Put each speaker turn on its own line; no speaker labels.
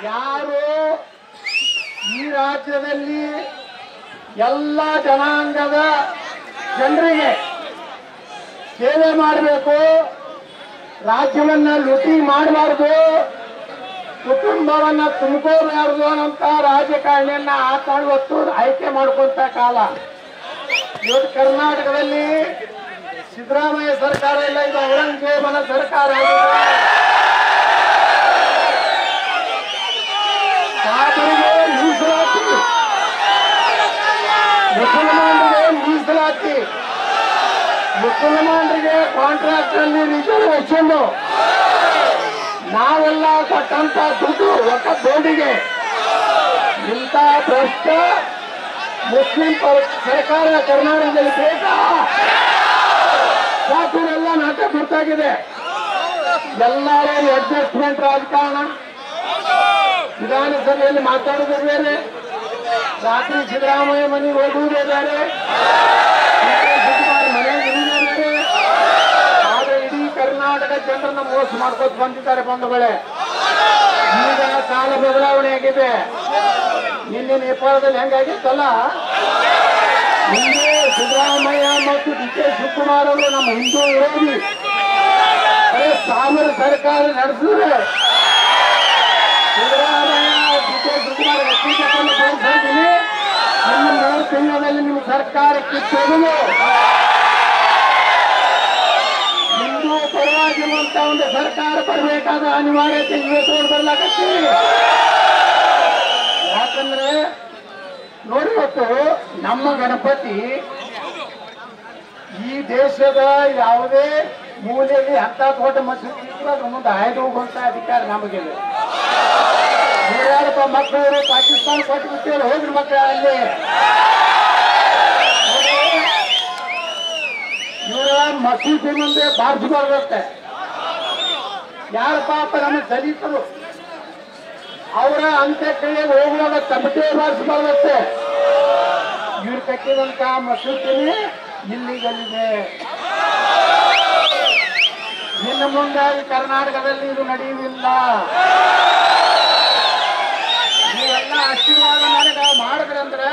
ಯಾರು ಈ ರಾಜ್ಯದಲ್ಲಿ ಎಲ್ಲ ಜನಾಂಗದ ಜನರಿಗೆ ಸೇವೆ ಮಾಡಬೇಕು, ರಾಜ್ಯವನ್ನ ಲೂಟಿ ಮಾಡಬಾರ್ದು, ಕುಟುಂಬವನ್ನ ತುಂಬಿಕೋಬಾರ್ದು ಅನ್ನೋಂತ ರಾಜಕಾರಣಿಯನ್ನ ಇವತ್ತು ಆಯ್ಕೆ ಮಾಡ್ಕೊಂತ ಕಾಲ. ಇವತ್ತು ಕರ್ನಾಟಕದಲ್ಲಿ ಸಿದ್ದರಾಮಯ್ಯ ಸರ್ಕಾರ ಇಲ್ಲ, ಇದು ಔರಂಗಜೇಬನ ಸರ್ಕಾರ ಆಗಿದೆ. ಸಾಧುರಿಗೆ ಮೀಸಲಾತಿ, ಮುಸಲ್ಮಾನರಿಗೆ ಮೀಸಲಾತಿ, ಮುಸಲ್ಮಾನರಿಗೆ ಕಾಂಟ್ರಾಕ್ಟ್ ಅಲ್ಲಿ ರಿಸರ್ವೇಶನ್, ನಾವೆಲ್ಲ ಕೊಟ್ಟಂತ ದುಡ್ಡು ವಕಫ್ ಬೋರ್ಡಿಗೆ. ಇಂಥ ಭ್ರಷ್ಟ ಮುಸ್ಲಿಂ ಸರ್ಕಾರ ಕರ್ನಾಟಕದಲ್ಲಿ ಬೇಕಾ? ಸಾಕುರೆಲ್ಲ ನಾಟ ಗೊತ್ತಾಗಿದೆ. ಎಲ್ಲರೂ ಅಡ್ಜಸ್ಟ್ಮೆಂಟ್ ರಾಜಕಾರಣ. ವಿಧಾನಸಭೆಯಲ್ಲಿ ಮಾತಾಡುವುದು ಬೇರೆ, ರಾತ್ರಿ ಸಿದ್ದರಾಮಯ್ಯ ಮನೆಗೆ ಹೋಗುವುದೇ ಬೇರೆ, ಮನೆಗೆ ಇರುವುದೇ ಬೇರೆ. ಆದ್ರೆ ಇಡೀ ಕರ್ನಾಟಕ ಜನರನ್ನ ಮೋಸ ಮಾಡ್ಕೋತ ಬಂದಿದ್ದಾರೆ ಬಂಧುಗಳೇ. ಈಗ ಕಾಲ ಬದಲಾವಣೆ ಆಗಿದೆ. ನಿನ್ನೆ ನೇಪಾಳದಲ್ಲಿ ಹೆಂಗಾಗಿತ್ತಲ್ಲ, ಹಿಂದೆ ಸಿದ್ದರಾಮಯ್ಯ ಮತ್ತು ಡಿ ಕೆ ಶಿವಕುಮಾರ್ ಅವರು ನಮ್ಮ ಹಿಂದೂ ವಿರೋಧಿ ಸಾವಿರ ಸರ್ಕಾರ ನಡೆಸಿದ್ರೆ ಸಿದ್ದರಾಮಯ್ಯ ಡಿ ಕೆ ಶಿವಕುಮಾರ್ ವ್ಯಕ್ತಿಗತವನ್ನು ತೋರಿಸಿದ್ದೀನಿ. ಇನ್ನು 3 ತಿಂಗಳಲ್ಲಿ ನಿಮ್ಮ ಸರ್ಕಾರಕ್ಕೆ ತೆಗೆದು ಹಿಂದೂ ಪರವಾಗಿರುವಂತ ಒಂದು ಸರ್ಕಾರ ಬರಬೇಕಾದ ಅನಿವಾರ್ಯತೆ ಇವತ್ತು ಬರ್ಲಾಕತ್ತೀವಿ. ಯಾಕಂದ್ರೆ ನೋಡಿ, ಇವತ್ತು ನಮ್ಮ ಗಣಪತಿ ಈ ದೇಶದ ಯಾವುದೇ ಮೂಲೆಯಲ್ಲಿ ಅಂತ ದೊಡ್ಡ ಮಸೂದಿ ಇದ್ರು ಅದ್ರ ಮುಂದೆ ಆಯ್ದು ಹೋಗುವಂತ ಅಧಿಕಾರ ನಮಗಿದೆ. ನೂರಾರು ಮಕ್ಕಳು ಪಾಕಿಸ್ತಾನ ಕೊಟ್ಟು ಬಿಟ್ಟೇಳಿ ಹೋಗ್ರಿ ಮಕ್ಕಳ ಅಲ್ಲಿ. ಇವರ ಮಸೂದಿ ಮುಂದೆ ಬಾರಿಸಬಾರ್ದಂತೆ. ಯಾರ ಪಾಪ ನಮ್ಮ ದಲಿತರು ಅವರ ಅಂತ್ಯಕ್ರಿಯೆಗೆ ಹೋಗುವಾಗ ತಮಟೆ ಬಾರಿಸಬಾರ್ದಂತೆ. ಇವ್ರು ಕಟ್ಟಿದಂತ ಮಸೂದಿನೇ ಇಲ್ಲಿಗಲ್ಲಿದೆ. ಇನ್ನು ಮುಂದೆ ಕರ್ನಾಟಕದಲ್ಲಿ ಇದು ನಡೆಯುವುದಿಲ್ಲ. ನೀವೆಲ್ಲ ಆಶೀರ್ವಾದ ಮಾಡಿದ್ರೆ